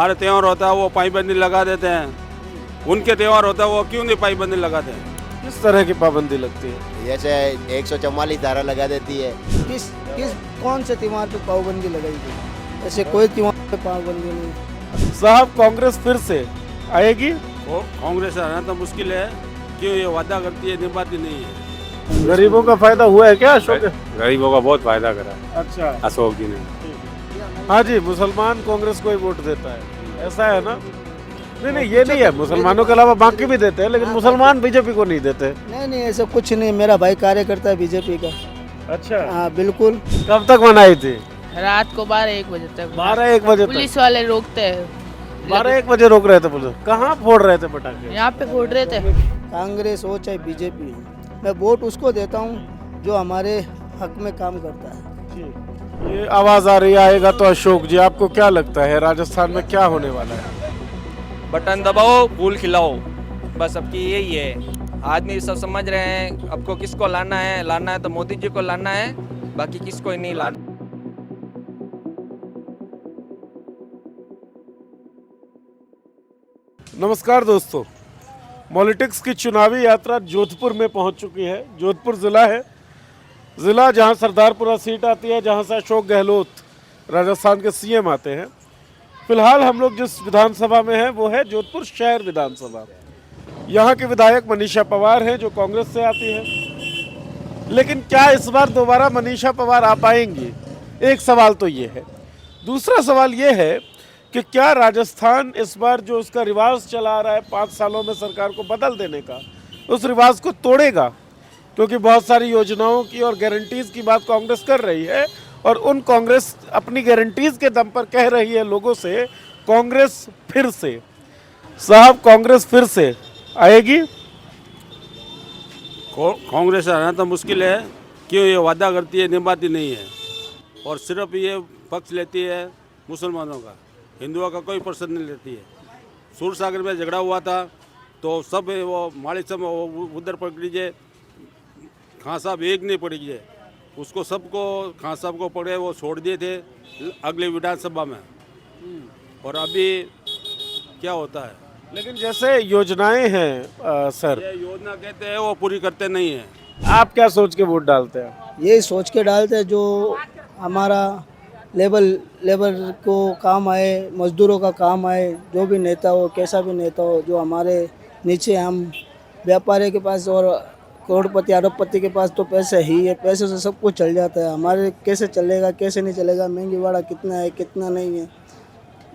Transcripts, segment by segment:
हमारे त्यौहार होता है वो पाईबंदी लगा देते हैं, उनके त्यौहार होता है वो क्यों नहीं पाईबंदी लगाते हैं? किस तरह की पाबंदी लगती है? जैसे 144 धारा लगा देती है। किस किस कौन से त्योहार पे पाबंदी लगाई गई? ऐसे कोई त्योहार पे पाबंदी नहीं। साहब कांग्रेस फिर से आएगी? कांग्रेस आना तो मुश्किल है, क्यों ये वादा करती है निभाती नहीं है। गरीबों का फायदा हुआ है क्या अशोक? गरीबों का बहुत फायदा करा अच्छा, अशोक जी ने। हाँ जी, मुसलमान कांग्रेस को ही वोट देता है, ऐसा है ना? नहीं नहीं, ये नहीं है, मुसलमानों के अलावा बाकी भी देते हैं, लेकिन मुसलमान बीजेपी को नहीं देते। नहीं ऐसा कुछ नहीं। मेरा भाई कार्यकर्ता है बीजेपी का। अच्छा, हाँ बिल्कुल। कब तक मनाई थी? रात को 12-1 बजे तक। 12-1 बजे तक? पुलिस वाले रोकते हैं। 12-1 बजे रोक रहे थे पुलिस? कहाँ फोड़ रहे थे पटाखे? यहाँ पे फोड़ रहे थे। कांग्रेस हो चाहे बीजेपी हो, मैं वोट उसको देता हूँ जो हमारे हक में काम करता है। ये आवाज आ रही है आएगा तो अशोक जी, आपको क्या लगता है राजस्थान में क्या होने वाला है? बटन दबाओ, फूल खिलाओ, बस अब की यही है। आदमी सब समझ रहे हैं अब को किसको लाना है तो मोदी जी को लाना है, बाकी किसको ही नहीं लाना। नमस्कार दोस्तों, पॉलिटिक्स की चुनावी यात्रा जोधपुर में पहुंच चुकी है। जोधपुर ज़िला है, ज़िला जहां सरदारपुरा सीट आती है, जहां से अशोक गहलोत राजस्थान के सीएम आते हैं। फिलहाल हम लोग जिस विधानसभा में हैं वो है जोधपुर शहर विधानसभा। यहाँ के विधायक मनीषा पवार हैं जो कांग्रेस से आती है। लेकिन क्या इस बार दोबारा मनीषा पवार आ पाएंगी? एक सवाल तो ये है। दूसरा सवाल ये है कि क्या राजस्थान इस बार जो उसका रिवाज चला आ रहा है 5 सालों में सरकार को बदल देने का, उस रिवाज को तोड़ेगा? क्योंकि बहुत सारी योजनाओं की और गारंटीज़ की बात कांग्रेस कर रही है, और उन कांग्रेस अपनी गारंटीज़ के दम पर कह रही है लोगों से कांग्रेस फिर से। साहब कांग्रेस फिर से आएगी? कांग्रेस आना तो मुश्किल है, क्यों ये वादा करती है निभाती नहीं है, और सिर्फ ये पक्ष लेती है मुसलमानों का, हिंदुओं का कोई प्रश्न नहीं लेती है। सूरसागर में झगड़ा हुआ था तो सब वो मालिक सब उधर पकड़ लीजिए, खान साहब एक नहीं पड़ गए, उसको सबको खान साहब को पकड़े वो छोड़ दिए थे अगले विधानसभा में। और अभी क्या होता है? लेकिन जैसे योजनाएं हैं सर, ये योजना कहते हैं वो पूरी करते नहीं है। आप क्या सोच के वोट डालते हैं? यही सोच के डालते हैं जो हमारा लेबर को काम आए, मजदूरों का काम आए। जो भी नेता हो, कैसा भी नेता हो, जो हमारे नीचे, हम व्यापारी के पास और करोड़पति अरबपति के पास तो पैसे ही है, पैसे से सब कुछ चल जाता है। हमारे कैसे चलेगा, कैसे नहीं चलेगा, महंगी वाड़ा कितना है कितना नहीं है,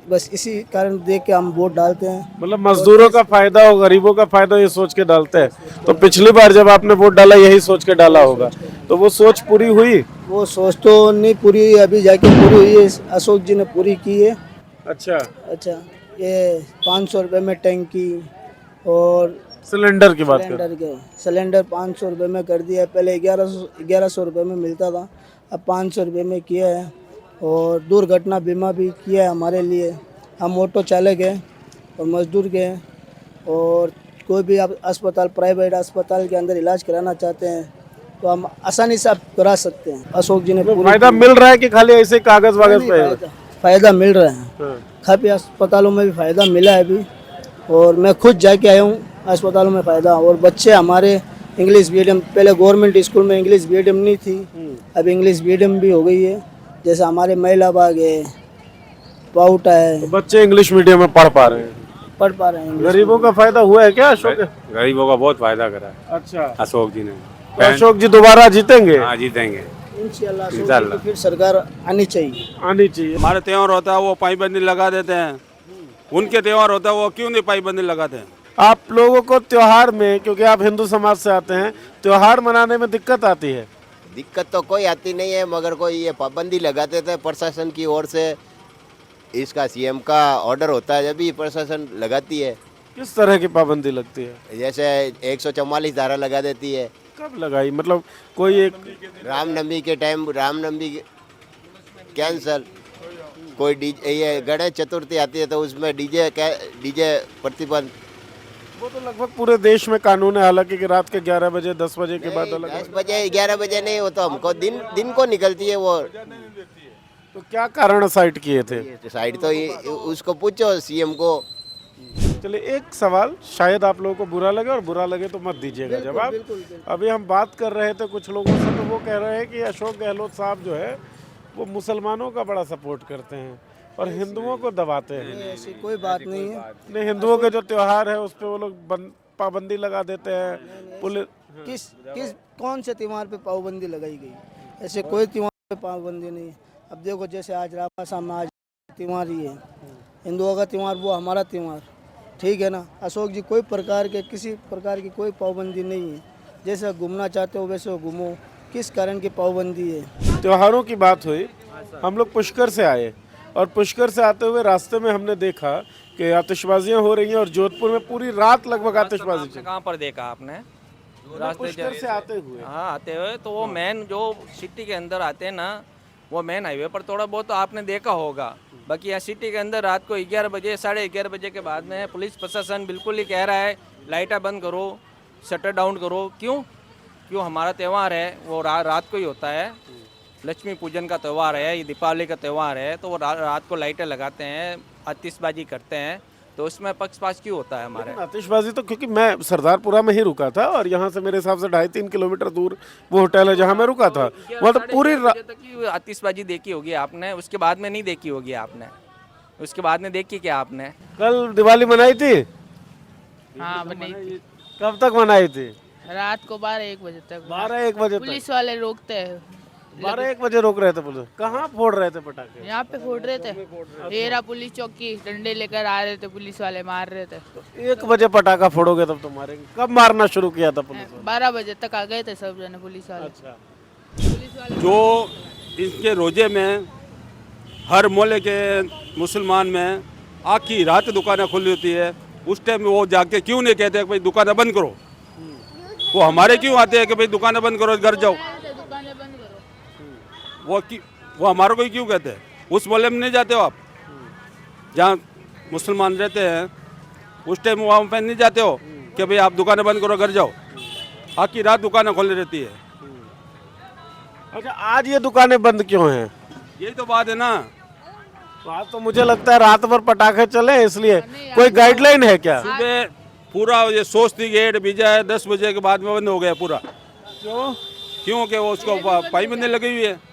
बस इसी कारण देख के हम वोट डालते हैं। मतलब मजदूरों का फायदा हो, गरीबों का फायदा, ये सोच के डालते हैं। तो पिछली बार जब आपने वोट डाला यही सोच के डाला होगा, तो वो सोच पूरी हुई? वो सोच तो नहीं पूरी हुई, अभी जाके पूरी हुई है। अशोक जी ने पूरी की है। अच्छा, ये 500 रुपये में टैंकी और सिलेंडर की बात कर। सिलेंडर 500 रुपये में कर दिया है। पहले 1100 रुपये में मिलता था, अब 500 रुपये में किया है। और दुर्घटना बीमा भी किया है हमारे लिए। हम ऑटो चालक हैं और मजदूर के हैं, और कोई भी आप अस्पताल, प्राइवेट अस्पताल के अंदर इलाज कराना चाहते हैं तो हम आसानी से आप करा सकते हैं। अशोक जी ने फायदा मिल रहा है कि खाली ऐसे कागज वागज पे? फ़ायदा मिल रहा है। काफ़ी अस्पतालों में भी फ़ायदा मिला है अभी, और मैं खुद जाके आया हूँ अस्पतालों में फ़ायदा। और बच्चे हमारे इंग्लिश मीडियम, पहले गवर्नमेंट स्कूल में इंग्लिश मीडियम नहीं थी, अब इंग्लिश मीडियम भी हो गई है। जैसे हमारे महिला बाग है, पाउटा है, तो बच्चे इंग्लिश मीडियम में पढ़ पा रहे हैं। गरीबों का फायदा हुआ है क्या अशोक? गरीबों का बहुत फायदा करा अच्छा, अशोक जी ने। तो अशोक जी दोबारा जीतेंगे? हाँ, जीतेंगे इंशाल्लाह। फिर सरकार आनी चाहिए। हमारे त्यौहार होता है वो पाईबंदी लगा देते हैं, उनके त्यौहार होता है वो क्यों नहीं पाईबंदी लगाते हैं? आप लोगों को त्योहार में, क्योंकि आप हिंदू समाज से आते हैं, त्योहार मनाने में दिक्कत आती है? दिक्कत तो कोई आती नहीं है, मगर कोई ये पाबंदी लगाते थे प्रशासन की ओर से। इसका सीएम का ऑर्डर होता है जब भी प्रशासन लगाती है। किस तरह की पाबंदी लगती है? जैसे 144 धारा लगा देती है। कब लगाई? मतलब कोई एक रामनवमी के टाइम, रामनवमी कैंसल। कोई डीजे, ये गणेश चतुर्थी आती है तो उसमें डीजे प्रतिबंध। वो तो लगभग पूरे देश में कानून है, हालांकि कि रात के 11 बजे 10 बजे के बाद अलग। 10 बजे 11 बजे नहीं, वो तो हमको दिन को निकलती है वो। तो क्या कारण साइट किए थे? साइड तो ये उसको पूछो सीएम को। चलिए एक सवाल, शायद आप लोगों को बुरा लगे और बुरा लगे तो मत दीजिएगा जवाब। अभी हम बात कर रहे थे कुछ लोगों से, तो वो कह रहे हैं कि अशोक गहलोत साहब जो है वो मुसलमानों का बड़ा सपोर्ट करते हैं और हिंदुओं को दबाते हैं। ऐसी कोई बात नहीं है। नहीं, हिंदुओं के जो त्योहार है उस पर वो लोग पाबंदी लगा देते हैं। पुलिस किस कौन से त्योहार पे पाबंदी लगाई गई? ऐसे कोई त्योहार पे पाबंदी नहीं है। अब देखो जैसे आज रामासामा आज त्यौहार ही है, हिंदुओं का त्यौहार वो हमारा त्यौहार, ठीक है ना। अशोक जी कोई प्रकार के किसी प्रकार की कोई पाबंदी नहीं है। जैसे घूमना चाहते हो वैसे घूमो, किस कारण की पाबंदी है? त्योहारों की बात हुई, हम लोग पुष्कर से आए और पुष्कर से आते हुए रास्ते में हमने देखा कि आतिशबाजियां हो रही हैं और जोधपुर में पूरी रात लगभग आतिशबाजी चली। कहाँ पर देखा आपने? पुष्कर से आते हुए। हाँ आते हुए तो वो मेन जो सिटी के अंदर आते हैं ना, वो मेन हाईवे पर थोड़ा बहुत तो आपने देखा होगा। बाकी यहाँ सिटी के अंदर रात को 11 बजे 11:30 बजे के बाद में पुलिस प्रशासन बिल्कुल ही कह रहा है लाइटें बंद करो, शटर डाउन करो। क्यों हमारा त्यौहार है वो रात को ही होता है। लक्ष्मी पूजन का त्यौहार है, ये दीपावली का त्यौहार है, तो वो रात को लाइटें लगाते हैं, आतिशबाजी करते हैं, तो उसमें पक्षपात क्यों होता है हमारे? आतिशबाजी तो क्योंकि मैं सरदारपुरा में ही रुका था और यहाँ से मेरे हिसाब से 2.5-3 किलोमीटर दूर वो होटल है जहाँ मैं रुका था। वहाँ तो पूरी तक की आतिशबाजी देखी होगी आपने, उसके बाद में नहीं देखी होगी आपने। उसके बाद में देखी क्या आपने? कल दिवाली मनाई थी? हाँ बनाई थी। कब तक मनाई थी? रात को 12-1 बजे तक। 12-1 बजे तक? पुलिस वाले रोकते हैं। 12-1 बजे रोक रहे थे पुलिस? कहाँ फोड़ रहे थे पटाखे? यहाँ पे फोड़ रहे थे। येरा पुलिस चौकी डंडे लेकर आ रहे थे, पुलिस वाले मार रहे थे। 1 बजे पटाखा फोड़ोगे तब तो मारेंगे। कब मारना शुरू किया था पुलिस वाले? 12 बजे तक आ गए थे सब जने पुलिस वाले। अच्छा। पुलिस वाले जो इसके रोजे में हर मोहल्ले के मुसलमान में आखी रात दुकानें खुली होती है, उस टाइम वो जाके क्यों नहीं कहते कि भाई दुकानें बंद करो? वो हमारे क्यों आते हैं कि भाई दुकानें बंद करो, घर जाओ? दुकानें बंद करो। वो हमारे को ही क्यों कहते हैं? उस मोहल्ले में नहीं जाते हो आप जहाँ मुसलमान रहते हैं, उस टाइम वहाँ पे नहीं जाते हो कि भाई आप दुकानें बंद करो, घर जाओ? आखी रात दुकानें खुली रहती है। अच्छा, आज ये दुकानें बंद क्यों हैं? यही तो बात है ना। आज तो मुझे लगता है रात भर पटाखे चले इसलिए। कोई गाइडलाइन है क्या? सुबह पूरा ये सोचती गेट बीजा है 10 बजे के बाद में बंद हो गया पूरा। क्योंकि वो उसको पाईबंदी लगी हुई है।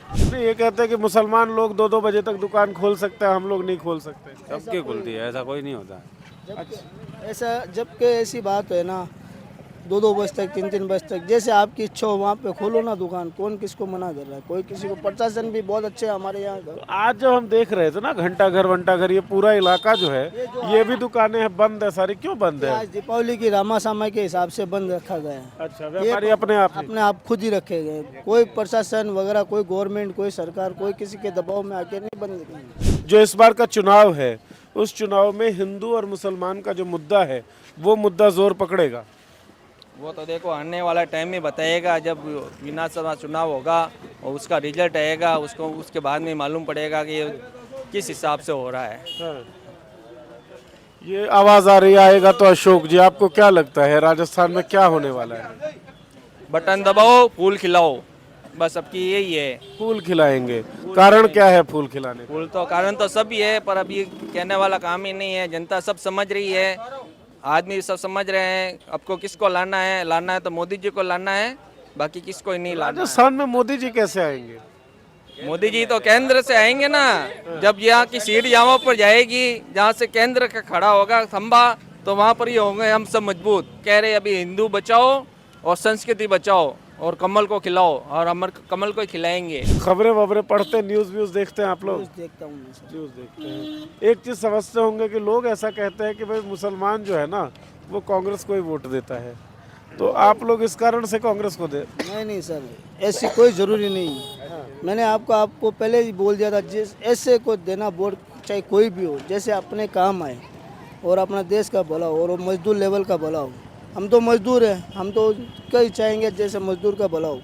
नहीं, ये कहते हैं कि मुसलमान लोग 2-2 बजे तक दुकान खोल सकते हैं, हम लोग नहीं खोल सकते। सबकी खुलती है, ऐसा कोई नहीं होता। ऐसा जबकि ऐसी बात है ना, 2-2 बजे तक 3-3 बजे तक जैसे आपकी इच्छा हो वहाँ पे खोलो ना दुकान। कौन किसको मना कर रहा है? कोई किसी को। प्रशासन भी बहुत अच्छे है हमारे यहाँ का। आज जब हम देख रहे थे ना घंटा घर ये पूरा इलाका जो है ये भी दुकानें हैं बंद है सारी। क्यों बंद है? आज दीपावली की रामासामा के हिसाब से बंद रखा गया है। अच्छा, व्यापारी अपने आप खुद ही रखे गए। कोई प्रशासन वगैरह, कोई गवर्नमेंट, कोई सरकार, कोई किसी के दबाव में आके नहीं बंद किए। जो इस बार का चुनाव है उस चुनाव में हिंदू और मुसलमान का जो मुद्दा है वो मुद्दा जोर पकड़ेगा। वो तो देखो आने वाला टाइम में बताएगा, जब विधानसभा चुनाव होगा और उसका रिजल्ट आएगा, उसके बाद में मालूम पड़ेगा कि ये किस हिसाब से हो रहा है। हाँ। ये आवाज आ रही है आएगा तो अशोक जी, आपको क्या लगता है राजस्थान में क्या होने वाला है? बटन दबाओ, फूल खिलाओ, बस अब की यही है। फूल खिलाएंगे? कारण क्या है फूल खिलाने? फूल तो कारण तो सब ही है, पर अभी कहने वाला काम ही नहीं है। जनता सब समझ रही है, आदमी सब समझ रहे हैं। आपको किसको लाना है तो मोदी जी को लाना है, बाकी किसको ही नहीं लाना। राजस्थान में मोदी जी कैसे आएंगे? मोदी जी तो केंद्र से आएंगे ना। जब यहाँ की सीट यहाँ पर जाएगी, जहाँ से केंद्र का खड़ा होगा खंबा, तो वहाँ पर ही होंगे हम सब मजबूत। कह रहे अभी हिंदू बचाओ और संस्कृति बचाओ और कमल को खिलाओ, और हम कमल को खिलाएंगे। खबरें वबरें पढ़ते, न्यूज़ व्यूज़ देखते हैं आप लोग? देखता हूँ। न्यूज़ देखते हैं। एक चीज़ समझते होंगे कि लोग ऐसा कहते हैं कि भाई मुसलमान जो है ना वो कांग्रेस को ही वोट देता है, तो आप लोग इस कारण से कांग्रेस को दे? नहीं सर, ऐसी कोई ज़रूरी नहीं है। मैंने आपको पहले ही बोल दिया था, जिस ऐसे को देना वोट, चाहे कोई भी हो, जैसे अपने काम आए और अपना देश का भला हो और मजदूर लेवल का भला हो। हम तो मजदूर हैं, हम तो कई चाहेंगे जैसे मजदूर का भला हो,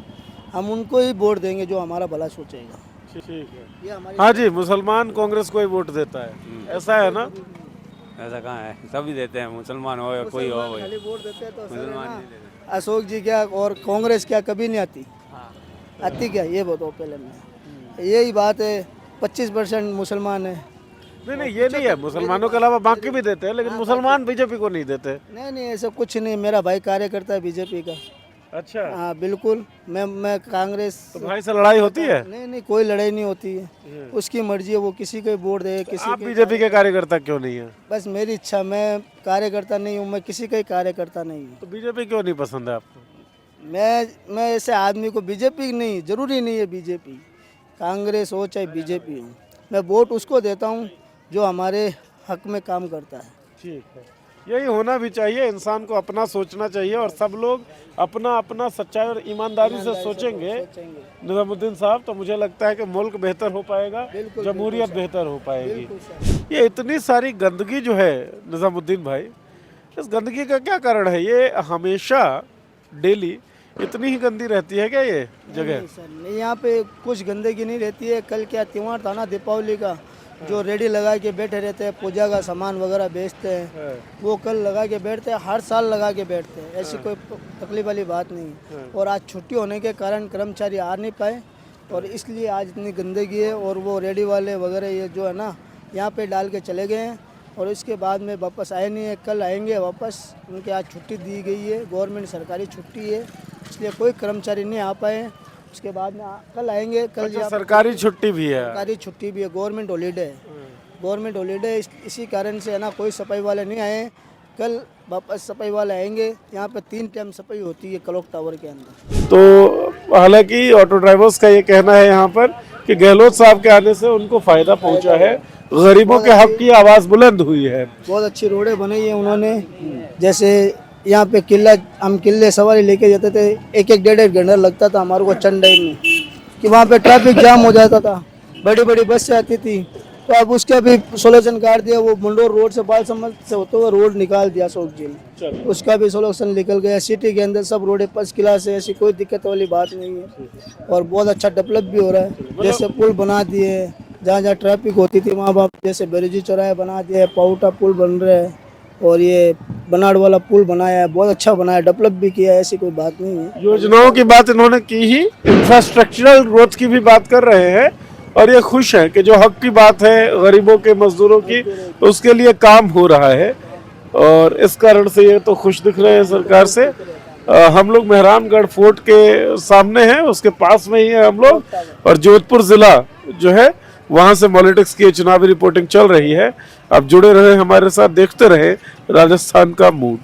हम उनको ही वोट देंगे जो हमारा भला सोचेगा। ठीक है। ये हमारी हाँ जी, मुसलमान कांग्रेस को ही वोट देता है, ऐसा है ना? ऐसा कहाँ है, सभी देते हैं, मुसलमान हो या कोई हो। खाली वोट देते हैं तो सर है मुसलमान ना। नहीं देते। अशोक जी क्या और कांग्रेस क्या कभी नहीं आती? आती क्या ये बताओ पहले मैं। यही बात है, 25% मुसलमान है। नहीं ये नहीं है, मुसलमानों के अलावा बाकी भी देते हैं, लेकिन मुसलमान बीजेपी को नहीं देते। नहीं ऐसा कुछ नहीं, मेरा भाई कार्यकर्ता है बीजेपी का। अच्छा, हाँ बिल्कुल, मैं कांग्रेस। तो भाई से लड़ाई होती है? नहीं कोई लड़ाई नहीं होती है, उसकी मर्जी है, वो किसी को वोट दे, किसी आप बीजेपी के कार्यकर्ता क्यों नहीं है? बस मेरी इच्छा, मैं कार्यकर्ता नहीं हूँ, मैं किसी का ही कार्यकर्ता नहीं हूँ। तो बीजेपी क्यों नहीं पसंद है आपको? मैं ऐसे आदमी को, बीजेपी नहीं, जरूरी नहीं है बीजेपी, कांग्रेस हो चाहे बीजेपी हो, मैं वोट उसको देता हूँ जो हमारे हक में काम करता है। ठीक है, यही होना भी चाहिए, इंसान को अपना सोचना चाहिए और सब लोग अपना अपना सच्चाई और ईमानदारी से सोचेंगे निजामुद्दीन साहब, तो मुझे लगता है कि मुल्क बेहतर हो पाएगा, जमहूरियत बेहतर हो पाएगी। ये इतनी सारी गंदगी जो है निजामुद्दीन भाई, इस गंदगी का क्या कारण है? ये हमेशा डेली इतनी ही गंदी रहती है क्या ये जगह? नहीं सर, नहीं, यहाँ पे कुछ गंदगी नहीं रहती है। कल क्या त्योहार था ना दीपावली का, जो रेडी लगा के बैठे रहते हैं, पूजा का सामान वगैरह बेचते हैं, वो कल लगा के बैठते हैं, हर साल लगा के बैठते हैं, ऐसी कोई तकलीफ वाली बात नहीं है। और आज छुट्टी होने के कारण कर्मचारी आ नहीं पाए और इसलिए आज इतनी गंदगी है। और वो रेडी वाले वगैरह ये जो है ना, यहाँ पे डाल के चले गए हैं और इसके बाद में वापस आए नहीं है, कल आएंगे वापस। उनके आज छुट्टी दी गई है, गवर्नमेंट सरकारी छुट्टी है, इसलिए कोई कर्मचारी नहीं आ पाए। उसके बाद में कल आएंगे। कल अच्छा, सरकारी छुट्टी भी है? सरकारी छुट्टी भी है, गवर्नमेंट हॉलीडे है, गवर्नमेंट हॉलीडे, इसी कारण से है ना, कोई सफाई वाले नहीं आए। कल वापस सफाई वाले आएंगे। यहाँ पे 3 टाइम सफाई होती है क्लॉक टावर के अंदर। तो हालांकि ऑटो ड्राइवर्स का ये कहना है यहाँ पर कि गहलोत साहब के आने से उनको फायदा पहुँचा है, गरीबों के हक की आवाज़ बुलंद हुई है। बहुत अच्छी रोडें बनाई है उन्होंने। जैसे यहाँ पे हम किले सवारी लेके जाते थे, 1-1 डेढ़ घंटा लगता था हमारे को चंद टाइम में, कि वहाँ पे ट्रैफिक जाम हो जाता था, बड़ी बड़ी बस से आती थी। तो अब उसका भी सोल्यूशन कर दिया, वो मंडोर रोड से बाल समझ से होते हुए रोड निकाल दिया शोक जी ने, उसका भी सोल्यूशन निकल गया। सिटी के अंदर सब रोडें फर्स्ट क्लास है, ऐसी कोई दिक्कत वाली बात नहीं है और बहुत अच्छा डेवलप भी हो रहा है। जैसे पुल बना दिए, जहाँ जहाँ ट्रैफिक होती थी वहाँ जैसे बेरजी चौराहे बना दिया है, पाउटा पुल बन रहा है और ये बनाड़ वाला पुल बनाया है, बहुत अच्छा बनाया, डेवलप भी किया है, ऐसी कोई बात नहीं है। योजनाओं की बात इन्होंने की ही, इंफ्रास्ट्रक्चरल ग्रोथ की भी बात कर रहे हैं और ये खुश हैं कि जो हक की बात है गरीबों के, मजदूरों की, उसके लिए काम हो रहा है और इस कारण से ये तो खुश दिख रहे हैं सरकार से। हम लोग मेहरानगढ़ फोर्ट के सामने हैं, उसके पास में ही है हम लोग, और जोधपुर जिला जो है वहाँ से पॉलिटिक्स की चुनावी रिपोर्टिंग चल रही है। आप जुड़े रहे हमारे साथ, देखते रहे राजस्थान का मूड।